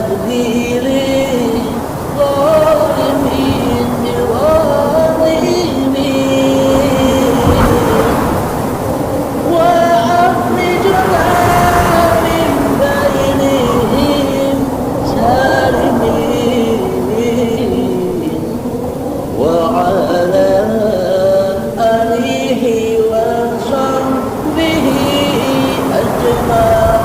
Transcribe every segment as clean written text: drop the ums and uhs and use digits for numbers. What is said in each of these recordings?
تهدي للظالمين بظالمين وأخرجنا من بينهم سالمين وعلى آله وصحبه أجمعين.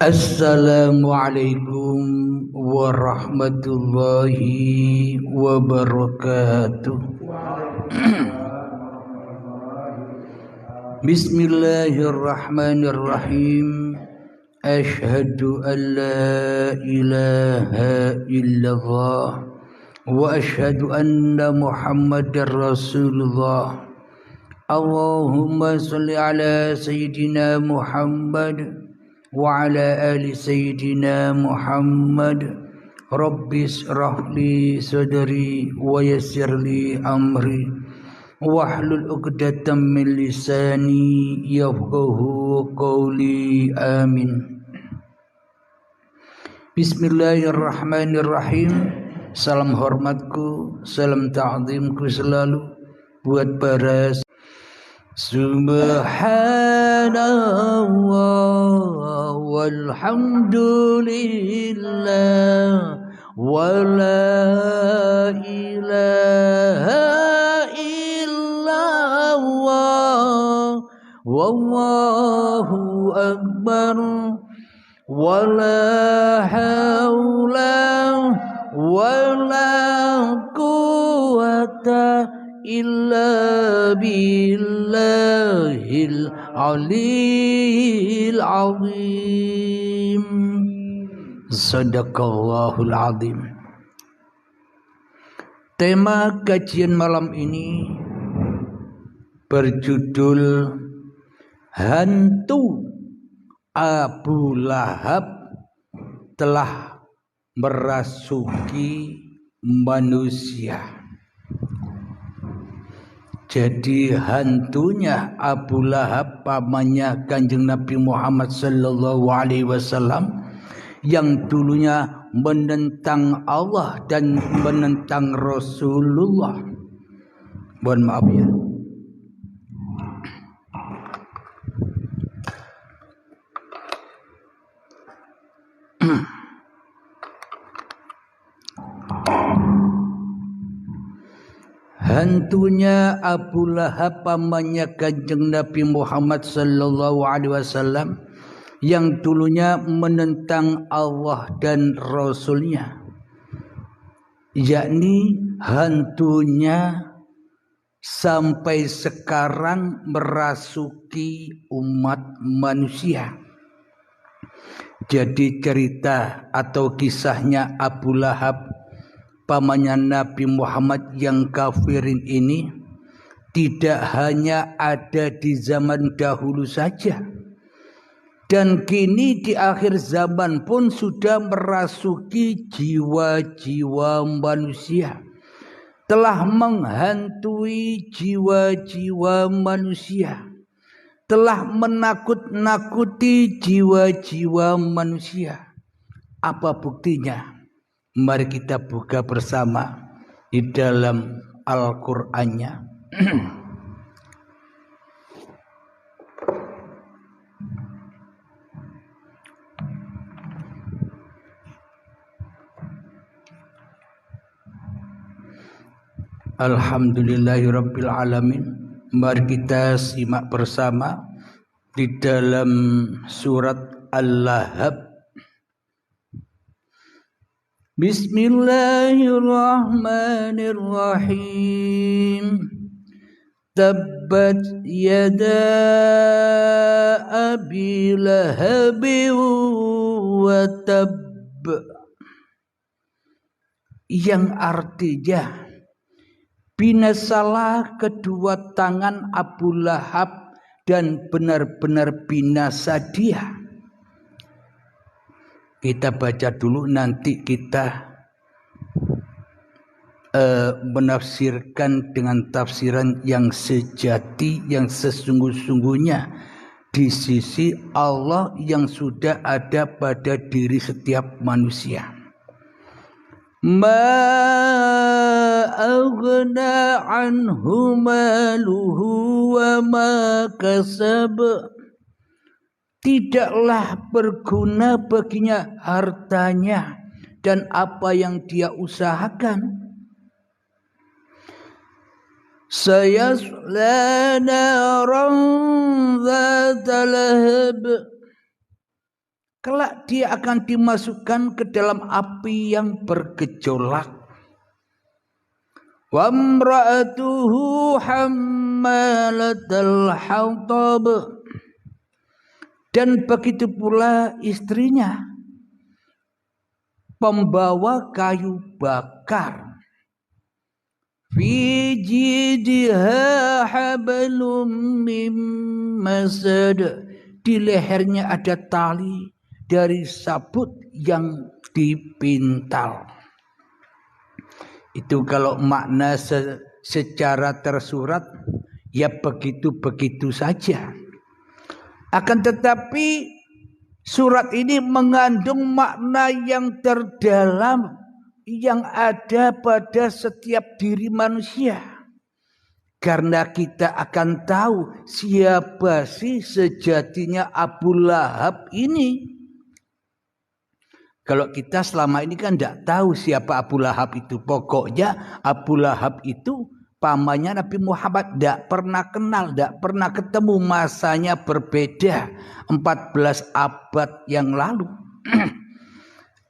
Assalamualaikum warahmatullahi wabarakatuh. Bismillahirrahmanirrahim. Ashhadu an la ilaha illallah wa ashhadu anna Muhammadar Rasulullah. Allahumma salli ala Sayyidina Muhammad wa ala ali Sayyidina Muhammad. Rabbi shrah li sadri wa yassir li amri wahlul 'uqdatam min lisani yafqahu qawli. Amin. Bismillahirrahmanirrahim. Salam hormatku, salam ta'zimku selalu buat para Subhanallah walhamdulillah wa la ilaha illallah wallahu akbar wa la hawla wa la quwwata illa billahil aliyil azim. Sadaqallahul azim. Tema kajian malam ini berjudul Hantu Abu Lahab telah merasuki manusia. Jadi hantunya Abu Lahab, pamannya Kanjeng Nabi Muhammad sallallahu alaihi wasallam, yang dulunya menentang Allah dan menentang Rasulullah. Mohon maaf ya. Hantunya Abu Lahab, pamannya Kanjeng Nabi Muhammad sallallahu alaihi wasallam, yang dulunya menentang Allah dan Rasulnya, yakni hantunya sampai sekarang merasuki umat manusia. Jadi cerita atau kisahnya Abu Lahab, pamannya Nabi Muhammad yang kafirin ini, tidak hanya ada di zaman dahulu saja, dan kini di akhir zaman pun sudah merasuki jiwa-jiwa manusia, telah menghantui jiwa-jiwa manusia, telah menakut-nakuti jiwa-jiwa manusia. Apa buktinya? Mari kita buka bersama di dalam Al-Qur'annya. Alhamdulillahirabbil alamin. Mari kita simak bersama di dalam surat Al-Lahab. Bismillahirrahmanirrahim. Tabbat yada abi lahabi wa tab, yang artinya binasalah kedua tangan Abu Lahab dan benar-benar binasa dia. Kita baca dulu, nanti kita menafsirkan dengan tafsiran yang sejati, yang sesungguh-sungguhnya di sisi Allah yang sudah ada pada diri setiap manusia. Ma aghna anhu maluhu wa ma kasab. Tidaklah berguna baginya hartanya dan apa yang dia usahakan. Sayasla naran dzata lahab. Kelak dia akan dimasukkan ke dalam api yang bergejolak. Wa imra'atuhu hammalatal hatab. Dan begitu pula istrinya, pembawa kayu bakar. Fi jidha hablum mim masad. Di lehernya ada tali dari sabut yang dipintal. Itu kalau makna secara tersurat ya begitu-begitu saja. Akan tetapi surat ini mengandung makna yang terdalam yang ada pada setiap diri manusia. Karena kita akan tahu siapa sih sejatinya Abu Lahab ini. Kalau kita selama ini kan tidak tahu siapa Abu Lahab itu. Pokoknya Abu Lahab itu pamannya Nabi Muhammad, tidak pernah kenal, tidak pernah ketemu, masanya berbeda 14 abad yang lalu.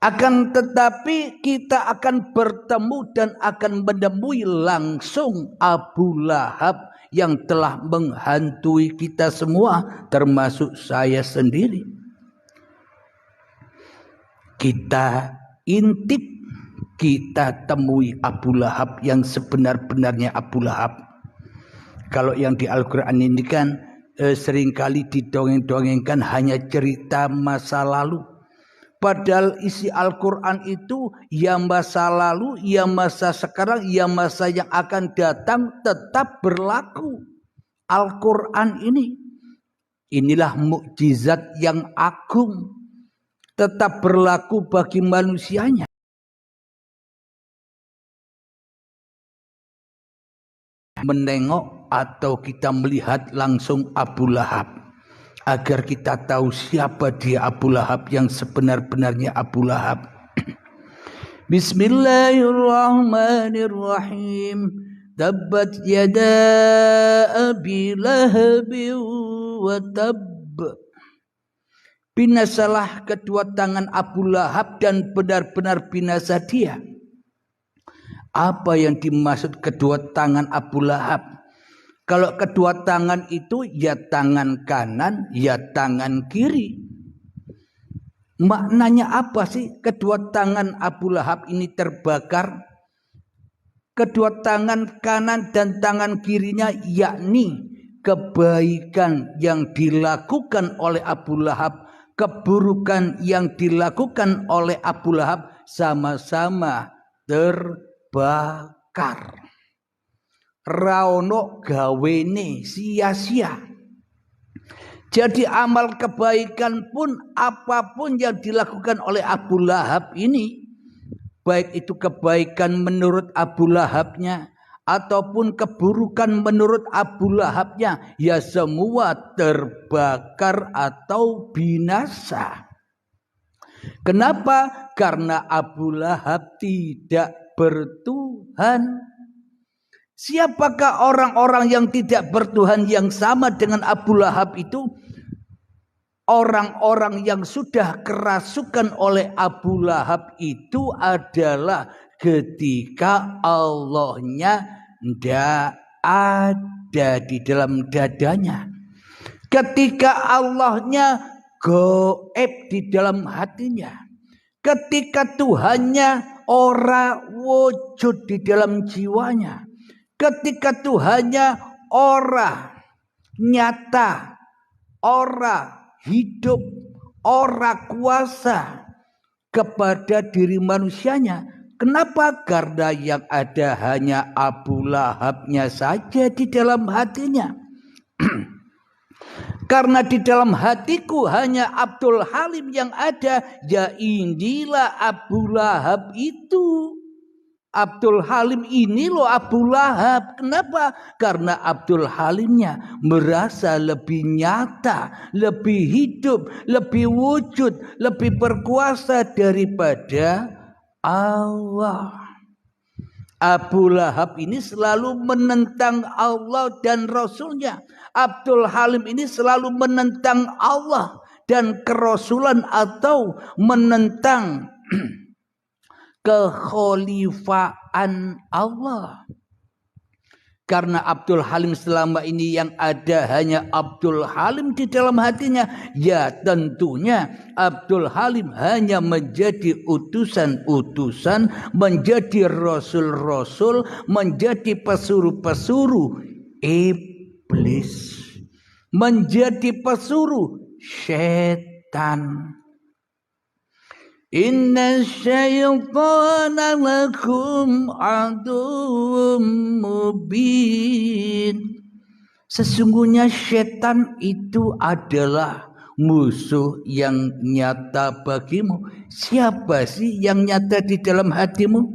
Akan tetapi kita akan bertemu dan akan menemui langsung Abu Lahab yang telah menghantui kita semua, termasuk saya sendiri. Kita intip, kita temui Abu Lahab yang sebenar-benarnya Abu Lahab. Kalau yang di Al-Quran ini kan seringkali didongeng-dongengkan hanya cerita masa lalu. Padahal isi Al-Quran itu ya masa lalu, ya masa sekarang, ya masa yang akan datang tetap berlaku. Al-Quran inilah mukjizat yang agung, tetap berlaku bagi manusianya. Menengok atau kita melihat langsung Abu Lahab, agar kita tahu siapa dia Abu Lahab yang sebenar-benarnya Abu Lahab. Bismillahirrahmanirrahim. Tabbat yada abi lahabin wa tab. Binasalah kedua tangan Abu Lahab dan benar-benar binasa dia. Apa yang dimaksud kedua tangan Abu Lahab? Kalau kedua tangan itu ya tangan kanan, ya tangan kiri. Maknanya apa sih kedua tangan Abu Lahab ini terbakar? Kedua tangan kanan dan tangan kirinya yakni kebaikan yang dilakukan oleh Abu Lahab, keburukan yang dilakukan oleh Abu Lahab sama-sama terbakar. Raono gawene sia-sia. Jadi amal kebaikan pun apapun yang dilakukan oleh Abu Lahab ini, baik itu kebaikan menurut Abu Lahabnya ataupun keburukan menurut Abu Lahabnya, ya semua terbakar atau binasa. Kenapa? Karena Abu Lahab tidak bertuhan. Siapakah orang-orang yang tidak bertuhan yang sama dengan Abu Lahab itu? Orang-orang yang sudah kerasukan oleh Abu Lahab itu adalah ketika Allahnya tidak ada di dalam dadanya. Ketika Allahnya gaib di dalam hatinya. Ketika Tuhannya ora wujud di dalam jiwanya. Ketika Tuhannya ora nyata, ora hidup, ora kuasa, kepada diri manusianya. Kenapa? Karena yang ada hanya Abu Lahabnya saja di dalam hatinya. Karena di dalam hatiku hanya Abdul Halim yang ada, ya inilah Abu Lahab itu. Abdul Halim ini loh Abu Lahab. Kenapa? Karena Abdul Halimnya merasa lebih nyata, lebih hidup, lebih wujud, lebih berkuasa daripada Allah. Abu Lahab ini selalu menentang Allah dan Rasulnya. Abdul Halim ini selalu menentang Allah dan kerasulan atau menentang kekhalifaan Allah. Karena Abdul Halim selama ini yang ada hanya Abdul Halim di dalam hatinya, ya tentunya Abdul Halim hanya menjadi utusan-utusan, menjadi rasul-rasul, menjadi pesuruh-pesuruh iblis, menjadi pesuruh setan. Inna syaitana lakum aduwwum mubin. Sesungguhnya setan itu adalah musuh yang nyata bagimu. Siapa sih yang nyata di dalam hatimu?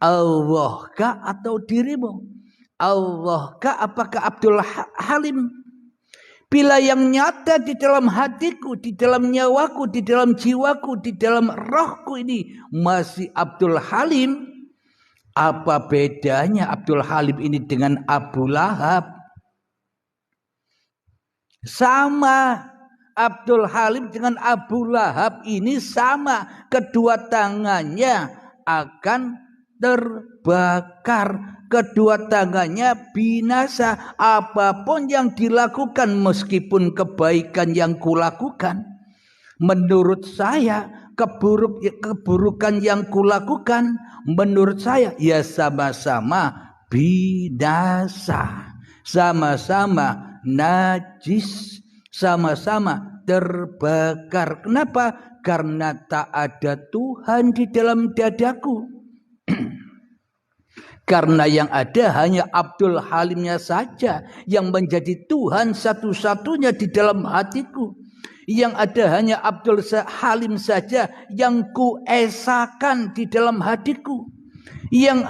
Allah kah atau dirimu? Allah kah apakah Abdul Halim? Bila yang nyata di dalam hatiku, di dalam nyawaku, di dalam jiwaku, di dalam rohku ini masih Abdul Halim, apa bedanya Abdul Halim ini dengan Abu Lahab? Sama. Abdul Halim dengan Abu Lahab ini sama. Kedua tangannya akan terbakar. Kedua tangannya binasa. Apapun yang dilakukan, meskipun kebaikan yang kulakukan, menurut saya keburukan yang kulakukan, menurut saya ya sama-sama binasa, sama-sama najis, sama-sama terbakar. Kenapa? Karena tak ada Tuhan di dalam dadaku. Karena yang ada hanya Abdul Halimnya saja yang menjadi Tuhan satu-satunya di dalam hatiku. Yang ada hanya Abdul Halim saja yang kuesakan di dalam hatiku. Yang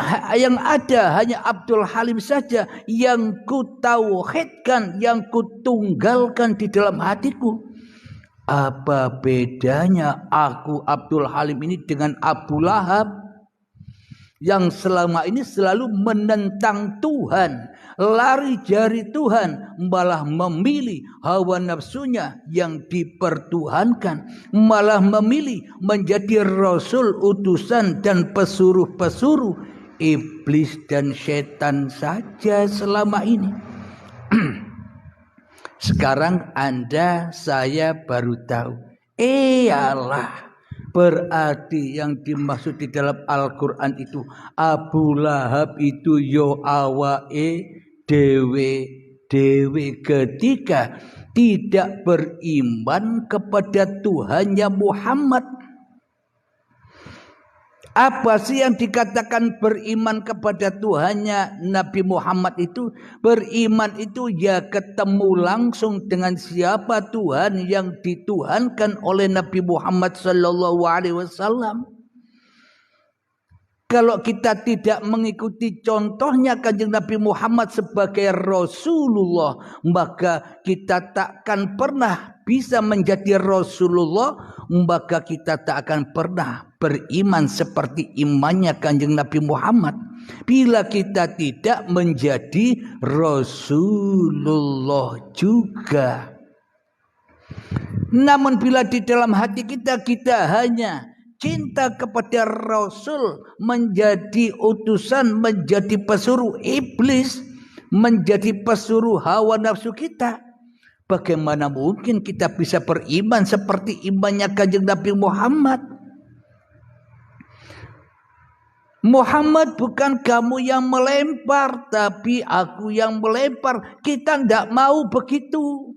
ada hanya Abdul Halim saja yang kutauhidkan, yang kutunggalkan di dalam hatiku. Apa bedanya aku Abdul Halim ini dengan Abu Lahab yang selama ini selalu menentang Tuhan, lari dari Tuhan, malah memilih hawa nafsunya yang dipertuhankan, malah memilih menjadi rasul, utusan dan pesuruh-pesuruh iblis dan setan saja selama ini. Sekarang saya baru tahu. Allah. Berarti yang dimaksud di dalam Al-Quran itu Abu Lahab itu yo awake dewe ketika tidak beriman kepada Tuhannya Muhammad. Apa sih yang dikatakan beriman kepada Tuhannya Nabi Muhammad itu? Beriman itu ya ketemu langsung dengan siapa Tuhan yang dituhankan oleh Nabi Muhammad SAW. Kalau kita tidak mengikuti contohnya Kanjeng Nabi Muhammad sebagai Rasulullah, maka kita takkan pernah bisa menjadi Rasulullah, maka kita tak akan pernah beriman seperti imannya Kanjeng Nabi Muhammad. Bila kita tidak menjadi Rasulullah juga. Namun bila di dalam hati kita hanya cinta kepada Rasul, menjadi utusan, menjadi pesuruh iblis, menjadi pesuruh hawa nafsu kita, bagaimana mungkin kita bisa beriman seperti imannya Kanjeng Nabi Muhammad? Muhammad, bukan kamu yang melempar, tapi aku yang melempar. Kita tidak mau begitu.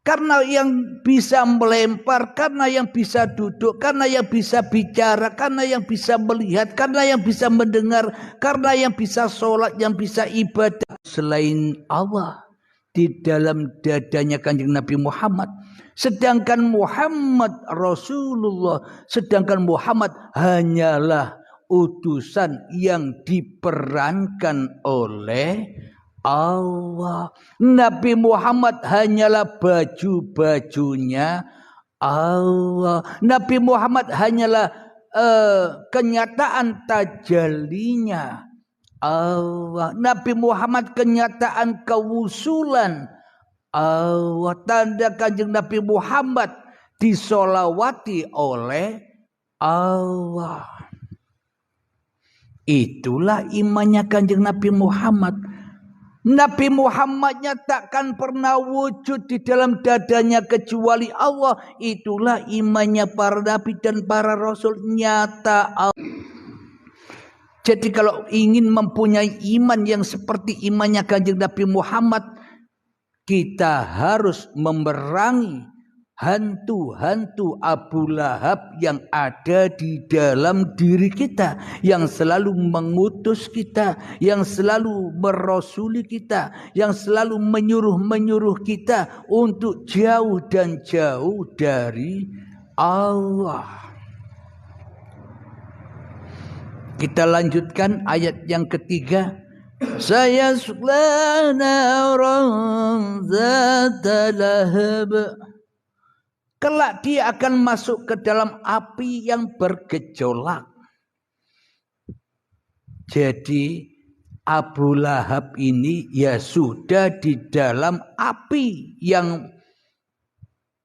Karena yang bisa melempar, karena yang bisa duduk, karena yang bisa bicara, karena yang bisa melihat, karena yang bisa mendengar, karena yang bisa sholat, yang bisa ibadah. Selain Allah di dalam dadanya Kanjeng Nabi Muhammad. Sedangkan Muhammad Rasulullah, sedangkan Muhammad hanyalah utusan yang diperankan oleh Allah. Nabi Muhammad hanyalah baju-bajunya Allah. Nabi Muhammad hanyalah kenyataan tajallinya Allah. Nabi Muhammad kenyataan kewusulan Allah. Tanda Kanjeng Nabi Muhammad disolawati oleh Allah. Itulah imannya Kanjeng Nabi Muhammad. Nabi Muhammadnya takkan pernah wujud di dalam dadanya kecuali Allah. Itulah imannya para nabi dan para rasul, nyata Allah. Jadi kalau ingin mempunyai iman yang seperti imannya Kanjeng Nabi Muhammad, kita harus memerangi hantu-hantu Abu Lahab yang ada di dalam diri kita, yang selalu mengutus kita, yang selalu merasuli kita, yang selalu menyuruh kita untuk jauh dan jauh dari Allah. Kita lanjutkan ayat yang ketiga. Sayasla naran zata lahab. Kelak dia akan masuk ke dalam api yang bergejolak. Jadi Abu Lahab ini ya sudah di dalam api yang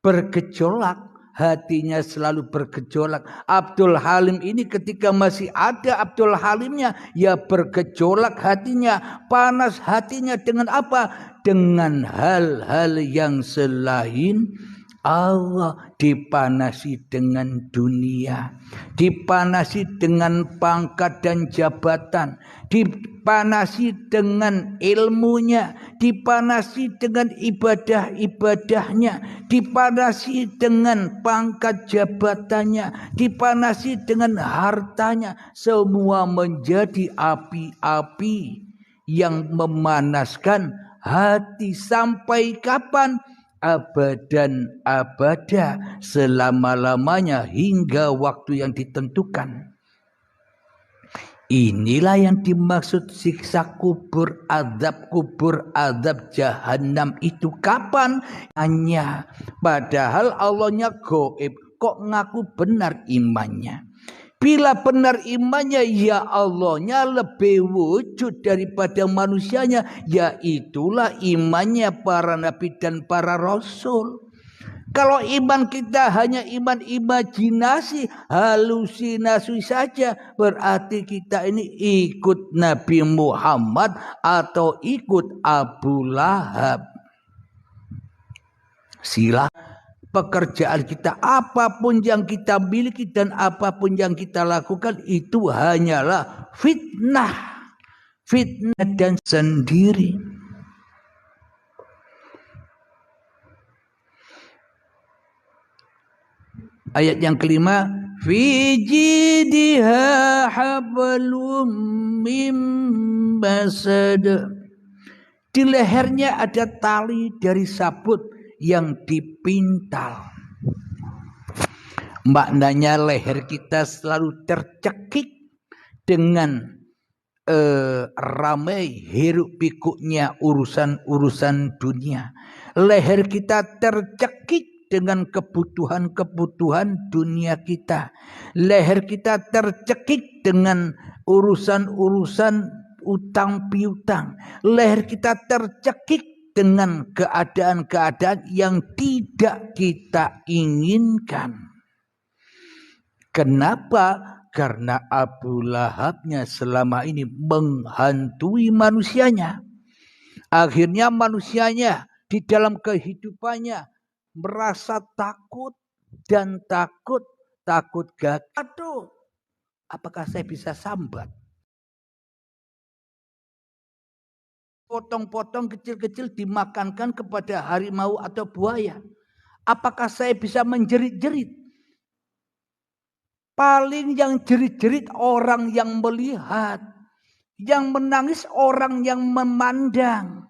bergejolak. Hatinya selalu bergejolak. Abdul Halim ini ketika masih ada Abdul Halimnya, ya bergejolak hatinya, panas hatinya dengan apa? Dengan hal-hal yang selain Allah. Dipanasi dengan dunia, dipanasi dengan pangkat dan jabatan, dipanasi dengan ilmunya, dipanasi dengan ibadah-ibadahnya, dipanasi dengan pangkat jabatannya, dipanasi dengan hartanya. Semua menjadi api-api yang memanaskan hati. Sampai kapan? Abadan abada, selama-lamanya hingga waktu yang ditentukan. Inilah yang dimaksud siksa kubur, azab jahanam itu kapan? Hanya padahal Allahnya gaib, kok ngaku benar imannya. Bila benar imannya, ya Allahnya lebih wujud daripada manusianya. Ya itulah imannya para nabi dan para rasul. Kalau iman kita hanya iman imajinasi, halusinasi saja, berarti kita ini ikut Nabi Muhammad atau ikut Abu Lahab. Silakan. Pekerjaan kita, apapun yang kita miliki dan apapun yang kita lakukan, itu hanyalah fitnah. Fitnah dan sendiri. Ayat yang kelima, fi jidha hablum mim masad. Di lehernya ada tali dari sabut yang dipintal. Maknanya leher kita selalu tercekik dengan ramai hiruk pikuknya urusan-urusan dunia. Leher kita tercekik dengan kebutuhan-kebutuhan dunia kita. Leher kita tercekik dengan urusan-urusan utang piutang. Leher kita tercekik dengan keadaan-keadaan yang tidak kita inginkan. Kenapa? Karena Abu Lahabnya selama ini menghantui manusianya. Akhirnya manusianya di dalam kehidupannya merasa takut dan takut gagal. Aduh, apakah saya bisa sambat? potong-potong kecil-kecil dimakankan kepada harimau atau buaya. Apakah saya bisa menjerit-jerit? Paling yang jerit-jerit orang yang melihat. Yang menangis orang yang memandang.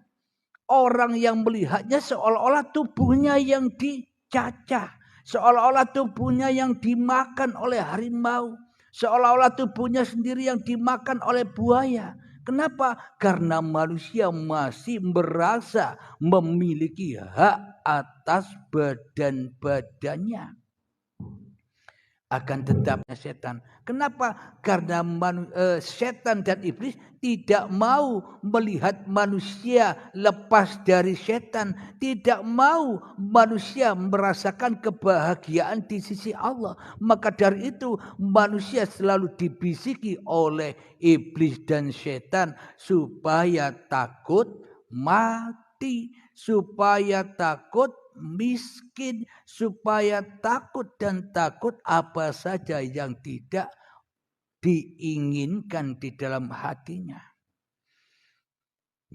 Orang yang melihatnya seolah-olah tubuhnya yang dicacah. Seolah-olah tubuhnya yang dimakan oleh harimau. Seolah-olah tubuhnya sendiri yang dimakan oleh buaya. Kenapa? Karena manusia masih merasa memiliki hak atas badan-badannya. Akan tetapnya setan. Kenapa? Karena setan dan iblis tidak mau melihat manusia lepas dari setan. Tidak mau manusia merasakan kebahagiaan di sisi Allah. Maka dari itu manusia selalu dibisiki oleh iblis dan setan supaya takut mati, supaya takut miskin, supaya takut dan takut apa saja yang tidak diinginkan di dalam hatinya.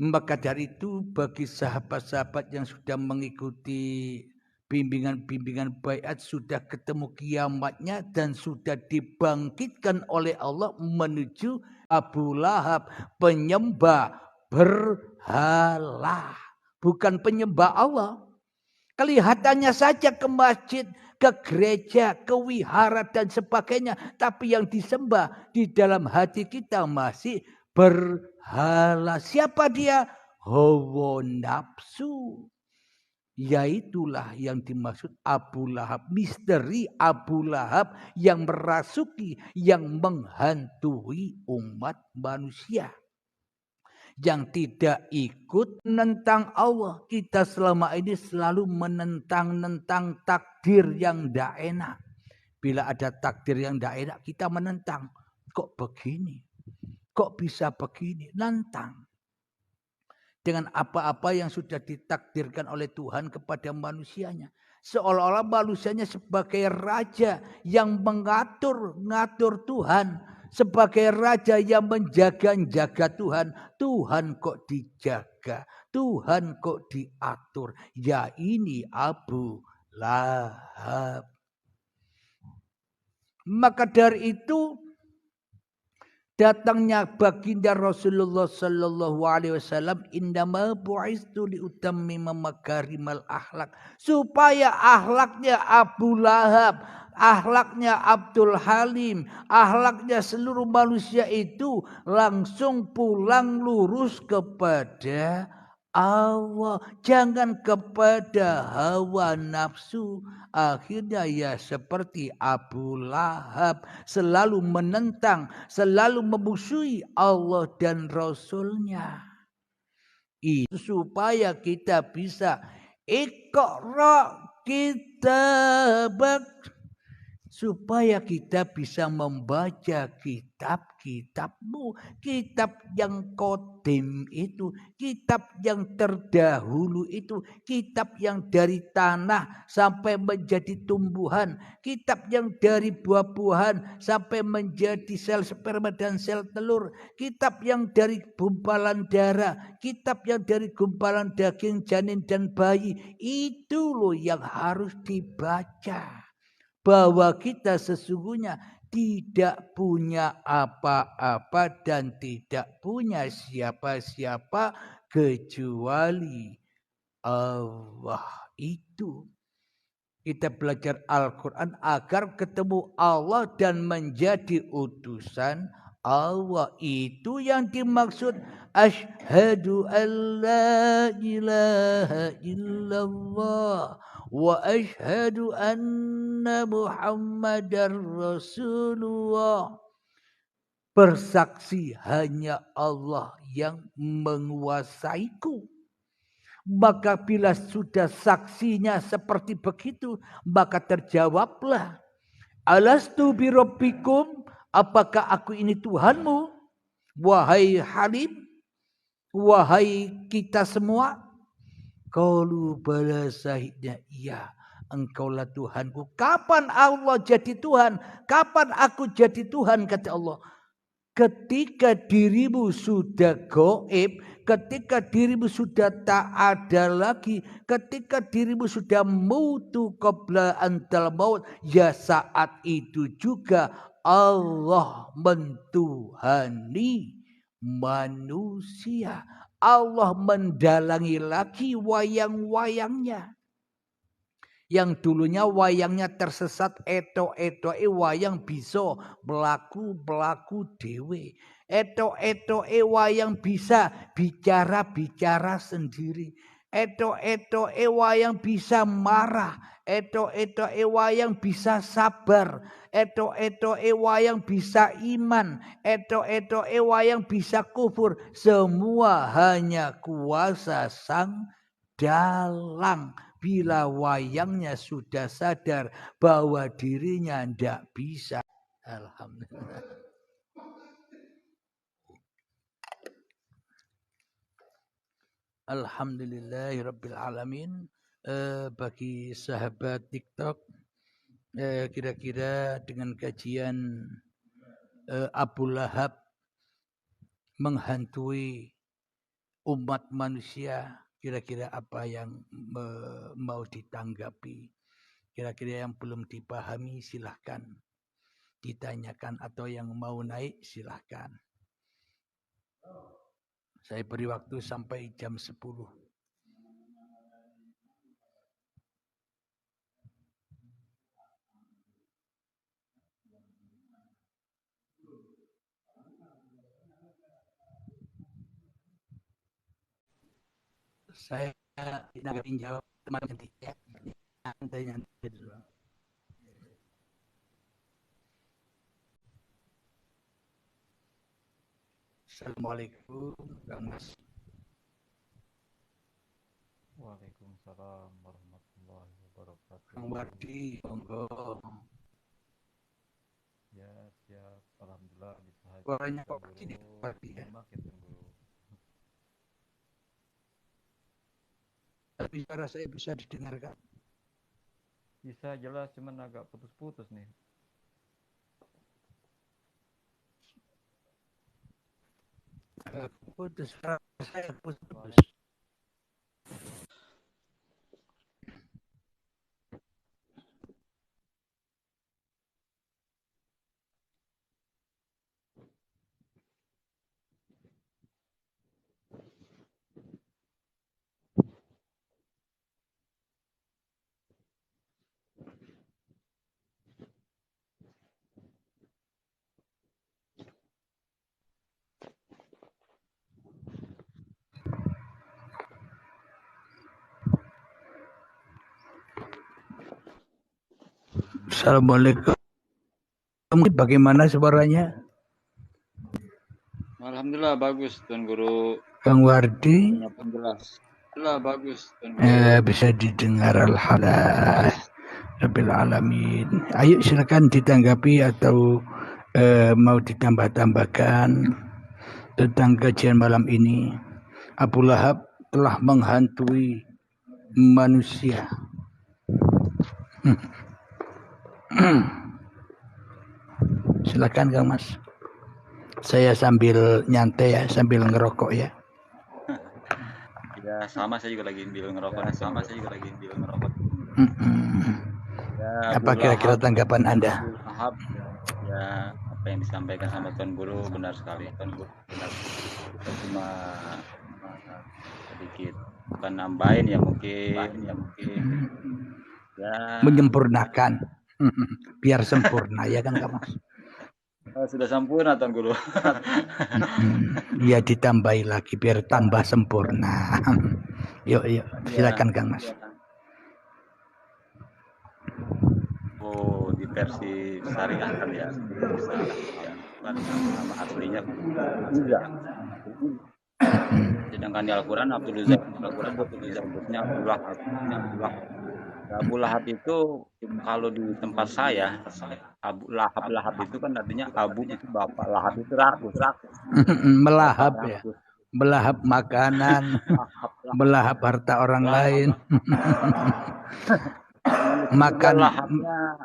Maka dari itu bagi sahabat-sahabat yang sudah mengikuti bimbingan-bimbingan baiat, sudah ketemu kiamatnya dan sudah dibangkitkan oleh Allah menuju Abu Lahab, penyembah berhala, bukan penyembah Allah. Kelihatannya saja ke masjid, ke gereja, ke wihara dan sebagainya. Tapi yang disembah di dalam hati kita masih berhala. Siapa dia? Hawa nafsu. Yaitulah yang dimaksud Abu Lahab. Misteri Abu Lahab yang merasuki, yang menghantui umat manusia. Yang tidak ikut menentang Allah. Kita selama ini selalu menentang takdir yang tidak enak. Bila ada takdir yang tidak enak, kita menentang. Kok begini? Kok bisa begini? Nantang. Dengan apa-apa yang sudah ditakdirkan oleh Tuhan kepada manusianya. Seolah-olah manusianya sebagai raja yang mengatur Tuhan. Sebagai raja yang menjaga Tuhan. Tuhan kok dijaga. Tuhan kok diatur. Ya ini Abu Lahab. Maka dari itu datangnya baginda Rasulullah sallallahu alaihi wasallam, indama bu'istu liutammima makarimal akhlak, supaya akhlaknya Abu Lahab, akhlaknya Abdul Halim, akhlaknya seluruh manusia itu langsung pulang lurus kepada Allah, jangan kepada hawa nafsu. Akhirnya ya seperti Abu Lahab, selalu menentang, selalu memusuhi Allah dan Rasulnya. Itu supaya kita bisa iqra kitabak, supaya kita bisa membaca kitab-kitabmu. Kitab yang kodim itu, kitab yang terdahulu itu, kitab yang dari tanah sampai menjadi tumbuhan, kitab yang dari buah-buahan sampai menjadi sel sperma dan sel telur, kitab yang dari gumpalan darah, kitab yang dari gumpalan daging janin dan bayi. Itu loh yang harus dibaca. Bahwa kita sesungguhnya tidak punya apa-apa dan tidak punya siapa-siapa kecuali Allah itu. Kita belajar Al-Quran agar ketemu Allah dan menjadi utusan Allah. Itu yang dimaksud asyhadu an la ilaha illallah wa asyhadu anna Muhammadar Rasulullah. Bersaksi hanya Allah yang menguasaiku. Maka bila sudah saksinya seperti begitu, maka terjawablah, alastu birabbikum, apakah aku ini Tuhanmu? Wahai Halim, wahai kita semua. Qalu bala, sahidnya iya, engkaulah Tuhanku. Kapan Allah jadi Tuhan? Kapan aku jadi Tuhan? Kata Allah. ketika dirimu sudah gaib, ketika dirimu sudah tak ada lagi, ketika dirimu sudah mautu qabla antal maut, ya saat itu juga Allah mentuhani manusia. Allah mendalangi lagi wayang-wayangnya. Yang dulunya wayangnya tersesat, eto-etoke wayang bisa belaku dewe. Eto-etoke wayang bisa bicara sendiri. Eto-etoke wayang bisa marah. Eto-etoke wayang bisa sabar. Eto-etoke wayang bisa iman. Eto-etoke wayang bisa kufur. Semua hanya kuasa Sang Dalang. Bila wayangnya sudah sadar bahwa dirinya tidak bisa. Alhamdulillah. Alhamdulillahirrabbilalamin. Bagi sahabat TikTok, kira-kira dengan kajian Abu Lahab menghantui umat manusia, kira-kira apa yang mau ditanggapi? Kira-kira yang belum dipahami silahkan ditanyakan, atau yang mau naik silahkan. Saya beri waktu sampai jam 10. Saya tidak jawab teman nanti ya. Nanti dulu. Assalamualaikum Kang Mas. Waalaikumsalam warahmatullahi wabarakatuh. Kang Wardi, monggo. Ya, siap. Alhamdulillah bisa hadir. Suaranya kok kecil Wardi ya? Makin tunggu. Tapi suara saya bisa didengarkan. Bisa jelas, cuman agak putus-putus nih. Putus, saya putus. Assalamualaikum. Bagaimana suaranya? Alhamdulillah bagus Tuan Guru. Kang Wardi? Jelas. Alhamdulillah bagus Tuan Guru. Bisa didengar, alhamdulillah. Rabbil alamin. Ayo silakan ditanggapi atau mau ditambah-tambahkan tentang kajian malam ini. Abu Lahab telah menghantui manusia. Silakan Kang Mas. Saya sambil nyantai ya, sambil ngerokok ya. Ya sama saya juga lagi sambil ngerokok. Ya, apa kira-kira tanggapan Anda? Lahab, ya apa yang disampaikan sama Tuan Guru benar sekali. Tuan Guru benar. Kita cuma sedikit bukan nambahin ya mungkin ya menyempurnakan biar sempurna ya kan Kak Mas? Sudah sempurna Tuan Guru. Ya ditambahi lagi biar tambah sempurna. Yuk silakan Kang Mas. Oh di versi syariah kan ya, nama aslinya enggak. Sedangkan di Al-Quran disebutnya Abu Lahab itu kalau di tempat saya Abu Lahab itu kan artinya Abu itu bapak, Lahab itu rakus. Melahap ya, melahap makanan, melahap harta orang lain.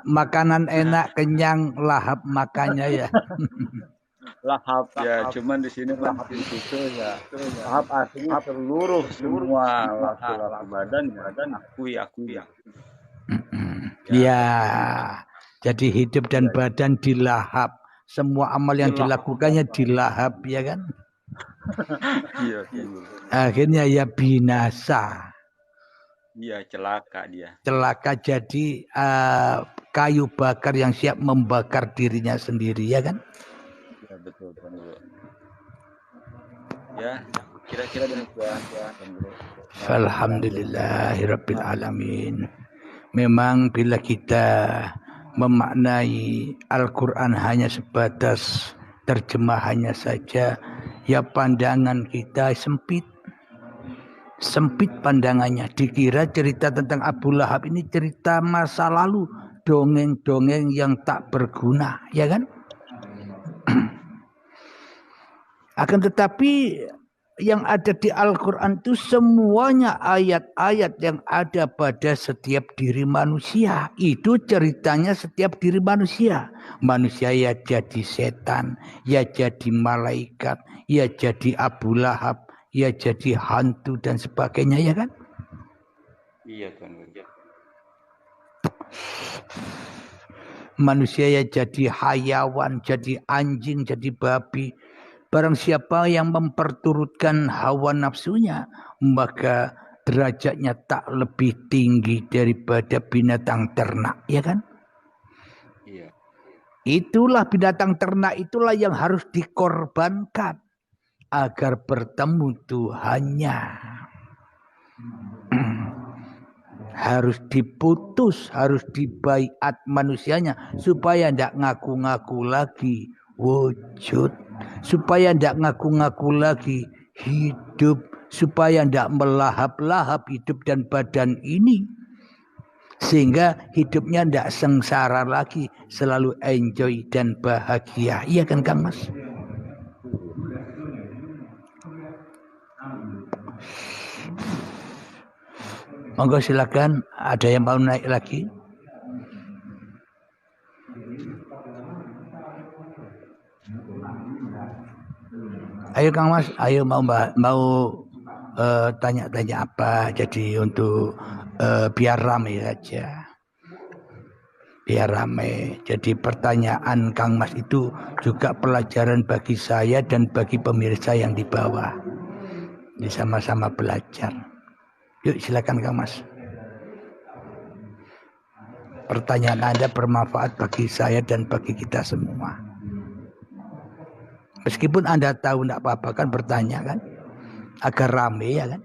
Makanan enak kenyang, lahap makannya ya. Lahap ya, cuman di sini kan itu tuh ya. Lahap artinya seluruh semua laku-laku badan ya. Akui. Ya, jadi hidup dan Iya, badan dilahap. Semua amal yang dilahap. dilakukannya dilahap, ya kan? Iya, betul. Akhirnya ya binasa. Iya, celaka dia. Celaka jadi kayu bakar yang siap membakar dirinya sendiri, ya kan? Ya betul, Tuan Guru. Ya, kira-kira demikian, Tuan Guru. Alhamdulillahirabbil alamin. Memang bila kita memaknai Al-Quran hanya sebatas terjemahannya saja, ya pandangan kita sempit pandangannya. Dikira cerita tentang Abu Lahab ini cerita masa lalu, dongeng-dongeng yang tak berguna, ya kan? Akan tetapi yang ada di Al-Quran itu semuanya ayat-ayat yang ada pada setiap diri manusia. Itu ceritanya setiap diri manusia. Manusia ya jadi setan, ya jadi malaikat, ya jadi Abu Lahab, ya jadi hantu dan sebagainya, ya kan? Iya, Tuan Guru. Manusia ya jadi hayawan, jadi anjing, jadi babi. Barang siapa yang memperturutkan hawa nafsunya, maka derajatnya tak lebih tinggi daripada binatang ternak, ya kan? Iya. Itulah binatang ternak, itulah yang harus dikorbankan agar bertemu Tuhannya. Harus diputus, harus dibaiat manusianya supaya tidak ngaku-ngaku lagi wujud, supaya tidak ngaku-ngaku lagi hidup, supaya tidak melahap-lahap hidup dan badan ini, sehingga hidupnya tidak sengsara lagi, selalu enjoy dan bahagia. Iya kan Kang Mas? Monggo silakan, ada yang mau naik lagi? Ayo Kang Mas, ayo mau tanya-tanya apa? Jadi untuk biar ramai saja. Biar ramai. Jadi pertanyaan Kang Mas itu juga pelajaran bagi saya dan bagi pemirsa yang di bawah. Jadi sama-sama belajar. Yuk silakan Kang Mas. Pertanyaan Anda bermanfaat bagi saya dan bagi kita semua. Meskipun Anda tahu tidak apa-apa kan bertanya kan, agar rame ya kan.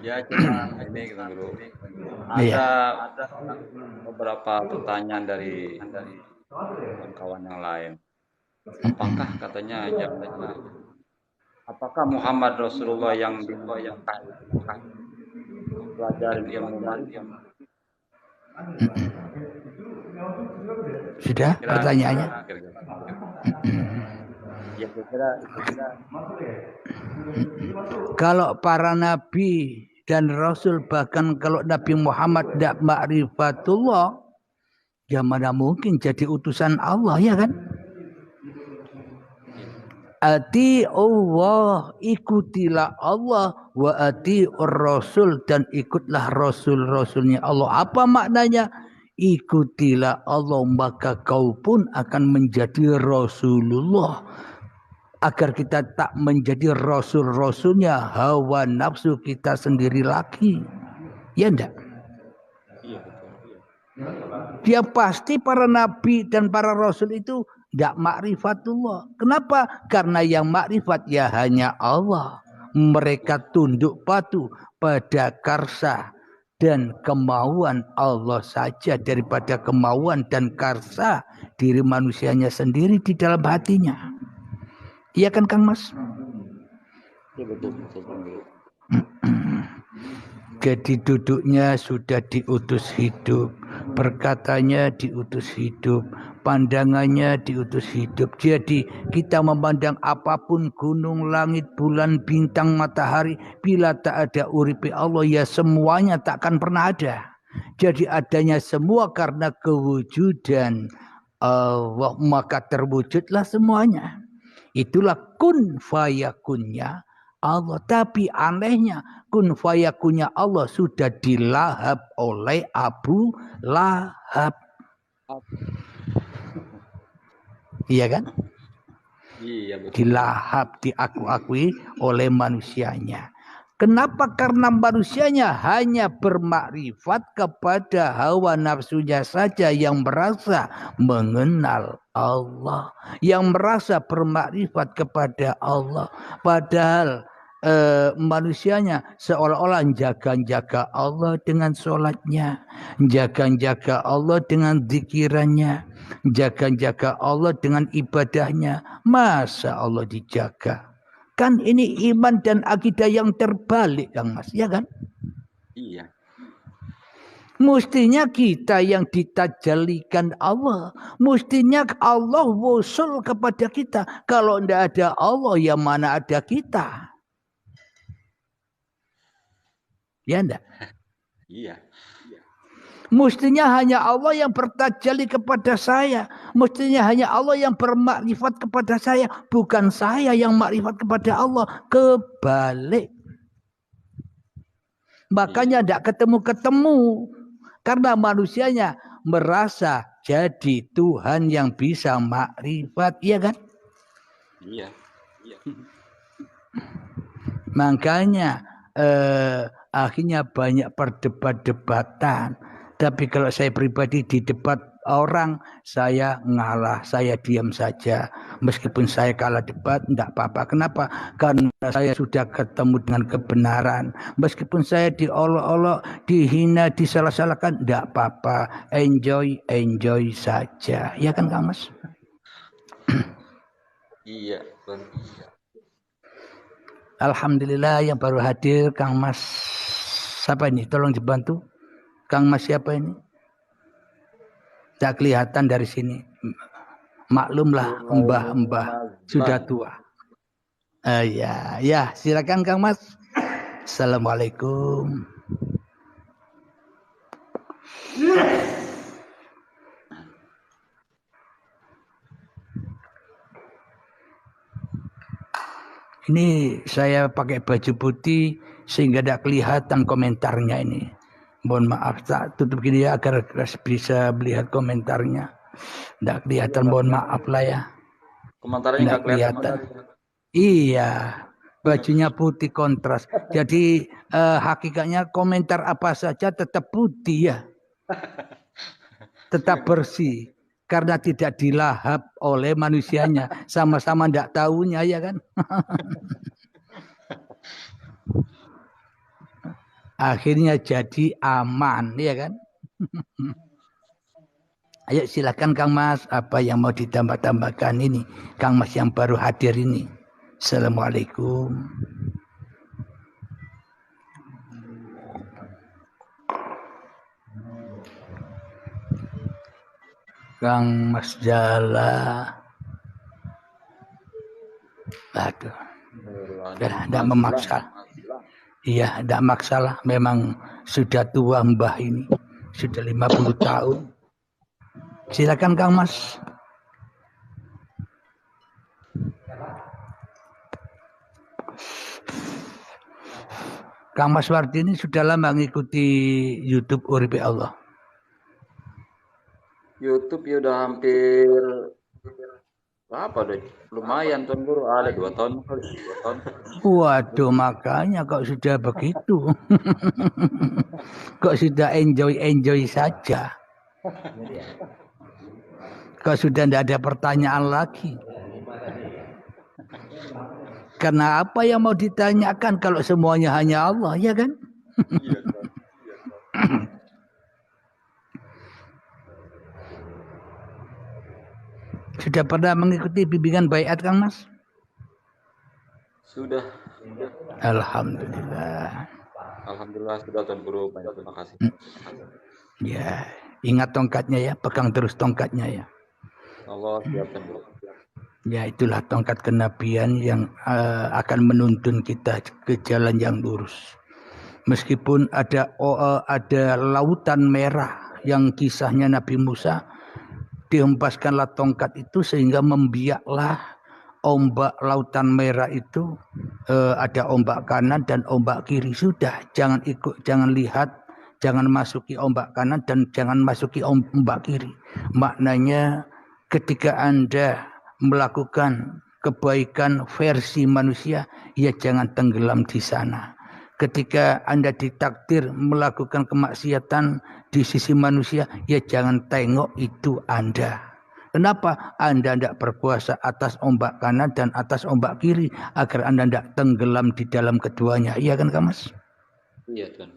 Ya cuma ini kita Guru. Ada beberapa pertanyaan dari kawan-kawan yang lain. Apakah katanya apakah Muhammad Rasulullah yang pelajaran ilmu Sudah pertanyaannya? Ya kira. Kalau para nabi dan rasul, bahkan kalau Nabi Muhammad tidak ma'rifatullah, ya mana mungkin jadi utusan Allah, ya kan? Ati Allah, ikutilah Allah, wa ati rasul, dan ikutlah rasul-rasulnya Allah. Apa maknanya? Ikutilah Allah, maka kau pun akan menjadi Rasulullah. Agar kita tak menjadi rasul-rasulnya hawa nafsu kita sendiri lagi. Ya enggak? Dia pasti para nabi dan para rasul itu tidak ma'rifatullah. Kenapa? Karena yang ma'rifat ya hanya Allah. Mereka tunduk patuh pada karsa dan kemauan Allah saja daripada kemauan dan karsa diri manusianya sendiri di dalam hatinya. Iya kan Kang Mas? Ya betul. Jadi duduknya sudah diutus hidup, perkatanya diutus hidup, pandangannya diutus hidup. Jadi kita memandang apapun, gunung, langit, bulan, bintang, matahari, bila tak ada uripi Allah ya semuanya takkan pernah ada. Jadi adanya semua karena kewujudan Allah, maka terwujudlah semuanya. Itulah kun fayakunnya Allah. Tapi anehnya kun fayakunnya Allah sudah dilahap oleh Abu Lahab. Iya kan? Iya, betul. Dilahap, diakui oleh manusianya. Kenapa? Karena manusianya hanya bermakrifat kepada hawa nafsunya saja yang merasa mengenal Allah, yang merasa bermakrifat kepada Allah. Padahal manusianya seolah-olah jaga-jaga Allah dengan sholatnya, jaga-jaga Allah dengan zikirannya, jaga-jaga Allah dengan ibadahnya. Masa Allah dijaga? Kan ini iman dan akidah yang terbalik, Kang Mas, ya kan? Iya. Mestinya kita yang ditajalikan Allah. Mestinya Allah wusul kepada kita. Kalau tidak ada Allah, ya mana ada kita? Ya enggak? Iya. Mestinya hanya Allah yang bertajali kepada saya. Mestinya hanya Allah yang bermakrifat kepada saya. Bukan saya yang makrifat kepada Allah. Kebalik. Makanya tidak ketemu-ketemu. Karena manusianya merasa jadi Tuhan yang bisa makrifat. Iya kan? Iya. Makanya akhirnya banyak perdebat-debatan. Tapi kalau saya pribadi di debat orang, saya ngalah, saya diam saja. Meskipun saya kalah debat, tidak apa-apa. Kenapa? Karena saya sudah ketemu dengan kebenaran. Meskipun saya diolok-olok, dihina, disalah-salahkan, tidak apa-apa. Enjoy saja. Ya kan, Kang Mas? Iya. Alhamdulillah yang baru hadir, Kang Mas. Siapa ini? Tolong dibantu. Kang Mas siapa ini? Tak kelihatan dari sini. Maklumlah, mbah-mbah sudah tua. Ya, silakan Kang Mas. Assalamualaikum. Ini saya pakai baju putih sehingga tidak kelihatan komentarnya ini. Mohon maaf, tak tutup gini ya agar bisa melihat komentarnya. Tidak kelihatan, mohon maaf lah ya. Komentarnya nggak kelihatan. Iya, bajunya putih kontras. Jadi hakikatnya komentar apa saja tetap putih ya. Tetap bersih. Karena tidak dilahap oleh manusianya. Sama-sama tidak tahunya ya kan. Akhirnya jadi aman, ya kan? Ayo silakan Kang Mas, apa yang mau ditambah-tambahkan ini? Kang Mas yang baru hadir ini. Assalamualaikum. Kang Mas Jala. Aduh. Tidak memaksa. Iya, tidak masalah. Memang sudah tua mbah ini. Sudah 50 tahun. Silakan Kang Mas. Kang Mas Wardi ini sudah lama mengikuti YouTube Uripe Allah. YouTube ya udah hampir apa deh? Lumayan Tuan Guru, ada 2 tahun. Waduh, makanya kok sudah begitu. Kok sudah enjoy saja. Kok sudah tidak ada pertanyaan lagi. Karena apa yang mau ditanyakan kalau semuanya hanya Allah, ya kan? Sudah pernah mengikuti bimbingan baiat Kang Mas? Sudah. Alhamdulillah. Alhamdulillah sudah Tuan Guru, banyak terima kasih. Ya, ingat tongkatnya ya, pegang terus tongkatnya ya. Allah siap Tuan Guru. Ya, itulah tongkat kenabian yang akan menuntun kita ke jalan yang lurus. Meskipun ada lautan merah yang kisahnya Nabi Musa, dihempaskanlah tongkat itu sehingga membiaklah ombak lautan merah itu. Ada ombak kanan dan ombak kiri. Sudah, jangan ikut, jangan lihat, jangan masuki ombak kanan dan jangan masuki ombak kiri. Maknanya ketika Anda melakukan kebaikan versi manusia, ya jangan tenggelam di sana. Ketika Anda ditakdir melakukan kemaksiatan di sisi manusia, ya jangan tengok itu Anda. Kenapa? Anda tidak berkuasa atas ombak kanan dan atas ombak kiri agar Anda tidak tenggelam di dalam keduanya. Iya kan, Kak Mas? Iya, Tuan.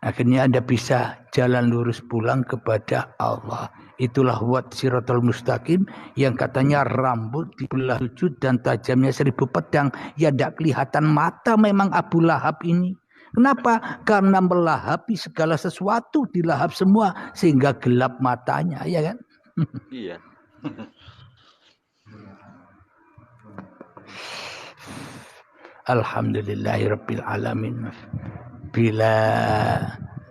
Akhirnya Anda bisa jalan lurus pulang kepada Allah. Itulah wat siratal mustaqim yang katanya rambut dibelah 7 dan tajamnya 1000 pedang. Ya tidak kelihatan mata memang Abu Lahab ini. Kenapa? Karena melahapi segala sesuatu, dilahap semua sehingga gelap matanya, ya kan? Iya. Alhamdulillahirabbil alamin. Bila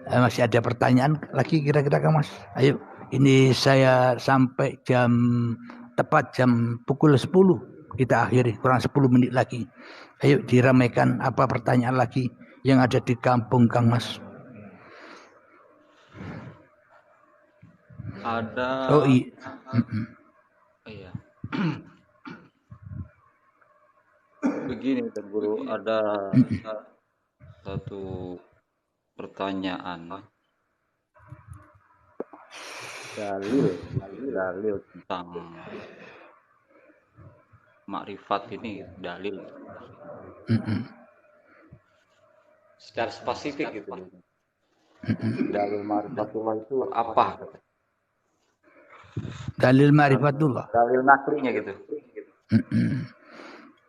masih ada pertanyaan lagi kira-kira Kang Mas? Ayo, ini saya sampai tepat jam pukul 10 kita akhiri, kurang 10 menit lagi. Ayo diramaikan apa pertanyaan lagi yang ada di kampung Kang Mas? Ada. Oh iya. Iya. Begini Tuan Guru, ada satu pertanyaan dalil tentang makrifat ini, dalil secara spesifik gitu. Dalil ma'rifatullah itu apa? Dalil ma'rifatullah. Dalil naklinya gitu.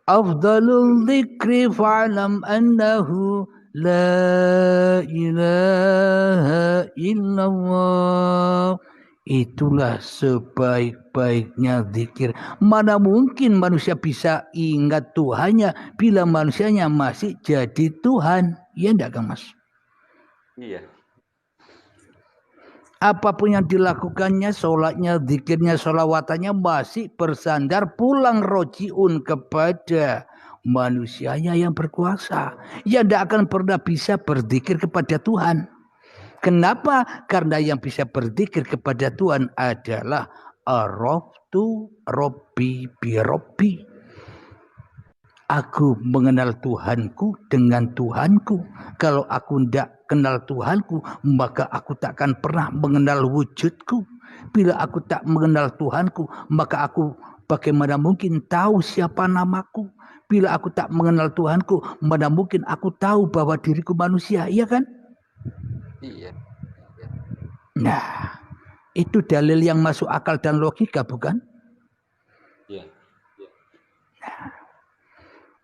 Afdalul dzikri fa'lam annahu la ilaha illallah. Itulah sebaik-baiknya zikir. Mana mungkin manusia bisa ingat Tuhannya bila manusianya masih jadi Tuhan? Iya enggak, Kang Mas? Iya. Apapun yang dilakukannya, sholatnya, zikirnya, sholawatannya masih bersandar pulang rojiun kepada manusianya yang berkuasa. Yang tidak akan pernah bisa berzikir kepada Tuhan. Kenapa? Karena yang bisa berzikir kepada Tuhan adalah araftu robbi bi robbi. Aku mengenal Tuhanku dengan Tuhanku. Kalau aku tidak kenal Tuhanku, maka aku tak akan pernah mengenal wujudku. Bila aku tak mengenal Tuhanku, maka aku bagaimana mungkin tahu siapa namaku. Bila aku tak mengenal Tuhanku, mana mungkin aku tahu bahwa diriku manusia, iya kan? Iya. Nah, itu dalil yang masuk akal dan logika, bukan? Iya.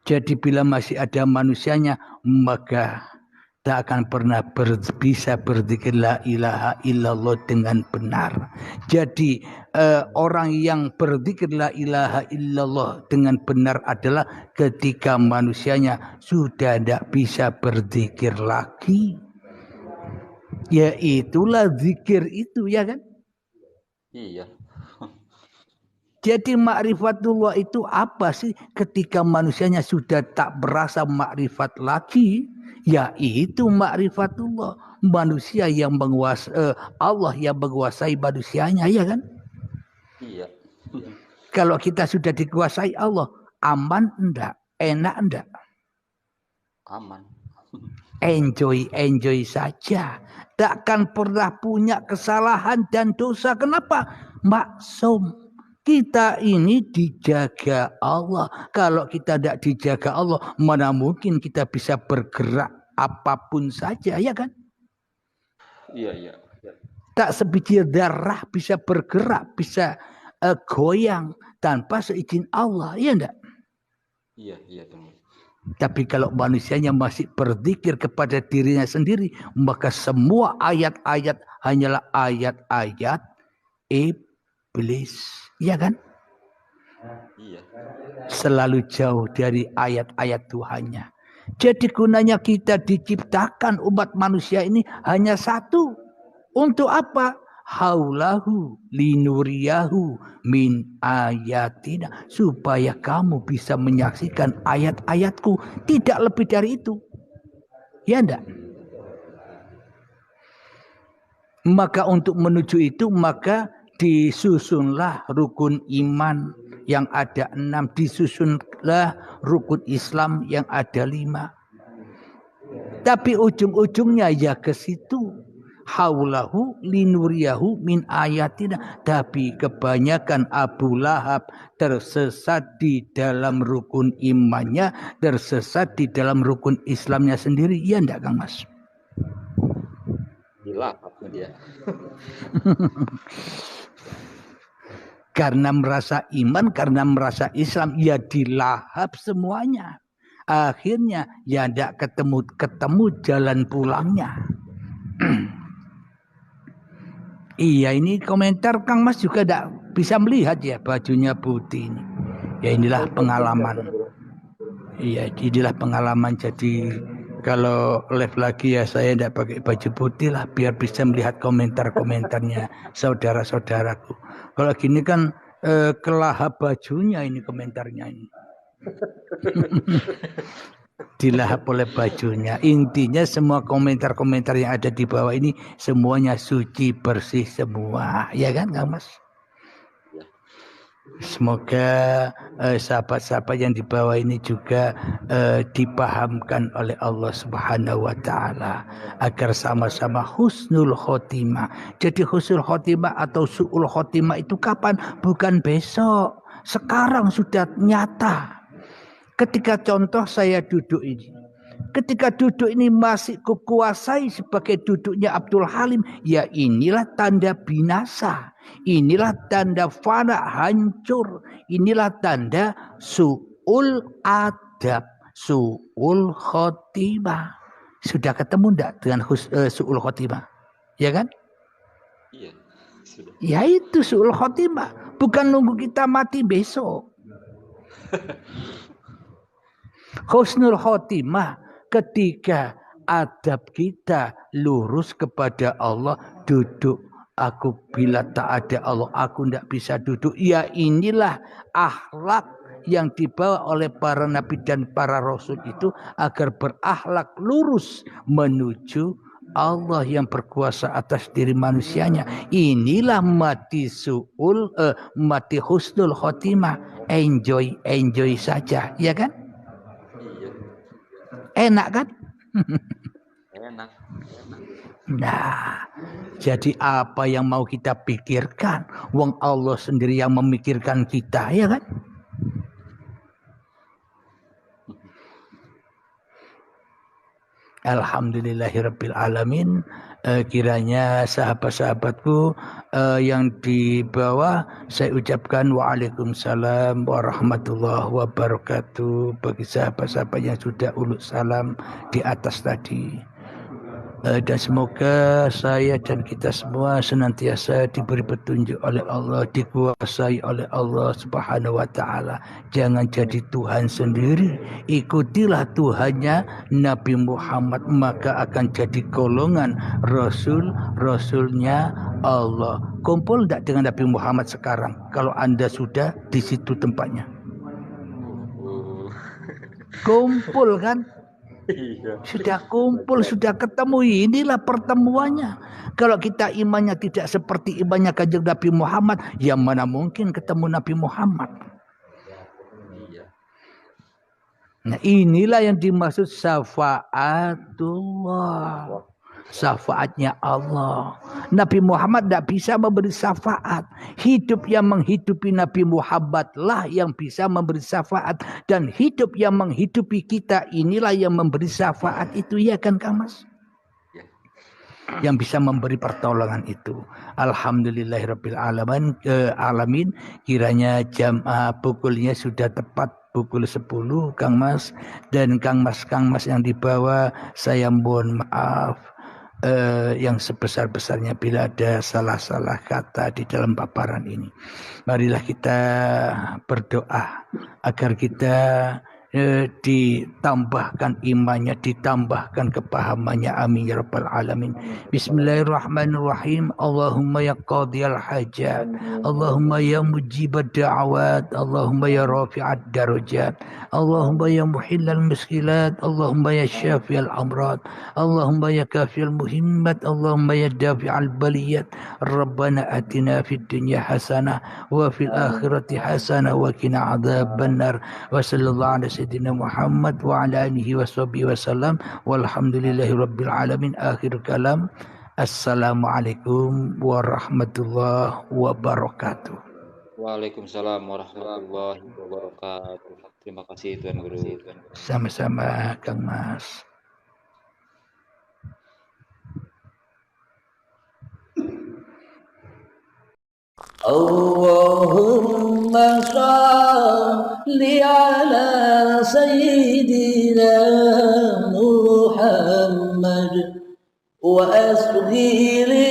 Jadi bila masih ada manusianya, maka tak akan pernah bisa berzikir la ilaha illallah dengan benar. Jadi orang yang berzikir la ilaha illallah dengan benar adalah ketika manusianya sudah tidak bisa berzikir lagi. Ya itulah zikir itu, ya kan? Iya. Jadi ma'rifatullah itu apa sih? Ketika manusianya sudah tak berasa makrifat lagi, ya itu ma'rifatullah. Manusia yang menguasai Allah yang menguasai manusianya, ya kan? Iya. Kalau kita sudah dikuasai Allah, aman enggak? Enak enggak? Aman. Enjoy saja. Takkan pernah punya kesalahan dan dosa. Kenapa? Maksum. Kita ini dijaga Allah. Kalau kita tidak dijaga Allah, mana mungkin kita bisa bergerak apapun saja, ya kan? Iya. Tak sebiji darah bisa bergerak, bisa goyang tanpa seizin Allah, ya enggak? Iya. Teman. Tapi kalau manusianya masih berzikir kepada dirinya sendiri, maka semua ayat-ayat hanyalah ayat-ayat iblis. Iya kan? Iya. Selalu jauh dari ayat-ayat Tuhannya. Jadi gunanya kita diciptakan umat manusia ini hanya satu. Untuk apa? Haulahu linuriyahu min ayatina. Supaya kamu bisa menyaksikan ayat-ayatku. Tidak lebih dari itu. Ya enggak? Maka untuk menuju itu maka disusunlah rukun iman yang ada 6, disusunlah rukun Islam yang ada 5. Tapi ujung-ujungnya ya ke situ. Haulahu linuriyahu min ayatina. Tapi kebanyakan Abu Lahab tersesat di dalam rukun imannya, tersesat di dalam rukun Islamnya sendiri. Iya enggak Kang Mas? Dilahapnya dia. Karena merasa iman, karena merasa Islam, ya dilahap semuanya. Akhirnya ya tidak ketemu jalan pulangnya. Iya, ini komentar Kang Mas juga tidak bisa melihat ya bajunya putih ini. Ya inilah pengalaman. Iya, inilah pengalaman. Jadi kalau live lagi ya saya tidak pakai baju putih lah, biar bisa melihat komentar-komentarnya saudara-saudaraku. Kalau gini kan kelahap bajunya ini komentarnya ini. Dilahap oleh bajunya. Intinya semua komentar-komentar yang ada di bawah ini semuanya suci bersih semua, ya kan Kang Mas? Semoga sahabat-sahabat yang di bawah ini juga dipahamkan oleh Allah Subhanahu wa taala agar sama-sama husnul khotimah. Jadi husnul khotimah atau su'ul khotimah itu kapan? Bukan besok. Sekarang sudah nyata. Ketika contoh saya duduk ini. Ketika duduk ini masih kukuasai sebagai duduknya Abdul Halim. Ya inilah tanda binasa. Inilah tanda fana hancur. Inilah tanda su'ul adab. Su'ul khotimah. Sudah ketemu enggak dengan su'ul khotimah? Ya kan? Iya, sudah. Ya itu su'ul khotimah. Bukan nunggu kita mati besok. Husnul khotimah ketika adab kita lurus kepada Allah, duduk. Aku bila tak ada Allah, aku tidak bisa duduk. Ya inilah akhlak yang dibawa oleh para nabi dan para rasul itu agar berakhlak lurus menuju Allah yang berkuasa atas diri manusianya. Inilah mati mati husnul khotimah. Enjoy saja, ya kan? Enak kan? Enak. Nah, jadi apa yang mau kita pikirkan? Wong Allah sendiri yang memikirkan kita, ya kan? Alhamdulillahirabbil alamin. Kiranya sahabat-sahabatku yang di bawah saya ucapkan waalaikumsalam warahmatullahi wabarakatuh bagi sahabat-sahabat yang sudah uluk salam di atas tadi. Dan semoga saya dan kita semua senantiasa diberi petunjuk oleh Allah, dikuasai oleh Allah Subhanahu wa taala. Jangan jadi Tuhan sendiri, ikutilah Tuhannya Nabi Muhammad, maka akan jadi golongan rasulnya Allah. Kumpul tidak dengan Nabi Muhammad sekarang kalau Anda sudah di situ tempatnya? Kumpul kan? Sudah kumpul, sudah ketemu. Inilah pertemuannya. Kalau kita imannya tidak seperti imannya Kanjeng Nabi Muhammad, ya mana mungkin ketemu Nabi Muhammad. Nah inilah yang dimaksud syafaatullah. Syafaatnya Allah. Nabi Muhammad tidak bisa memberi syafaat. Hidup yang menghidupi Nabi Muhammad lah yang bisa memberi syafaat. Dan hidup yang menghidupi kita inilah yang memberi syafaat itu, ya kan Kang Mas? Yang bisa memberi pertolongan itu. Alhamdulillahirabbil alamin. Kiranya jam pukulnya sudah tepat pukul 10 Kang Mas. Dan Kang Mas yang dibawa, saya mohon maaf yang sebesar-besarnya bila ada salah-salah kata di dalam paparan ini. Marilah kita berdoa agar kita ditambahkan imannya, ditambahkan kepahamannya. Amin ya rabbal alamin. Bismillahirrahmanirrahim. Allahumma ya qadiyal hajat, Allahumma ya mujibad da'awat, Allahumma ya rafi'ad darajat, Allahumma ya muhillal muskilat, Allahumma ya syafi'al amrad, Allahumma ya kafiyal muhimmat, Allahumma ya dafi'al baliyat. Rabbana atina fid dunya hasanah wa fil akhirati hasanah wa qina adzaban nar. Wa sallallahu ala sayyidina Muhammad wa ala alihi wa sahbihi wasallam walhamdulillahi rabbil alamin. Akhir kalam. Assalamualaikum warahmatullahi wabarakatuh. Waalaikumsalam warahmatullahi wabarakatuh. Terima kasih Tuan Guru. Sama-sama Kang Mas. Allahumma salli ala sayyidina Muhammad wa asghir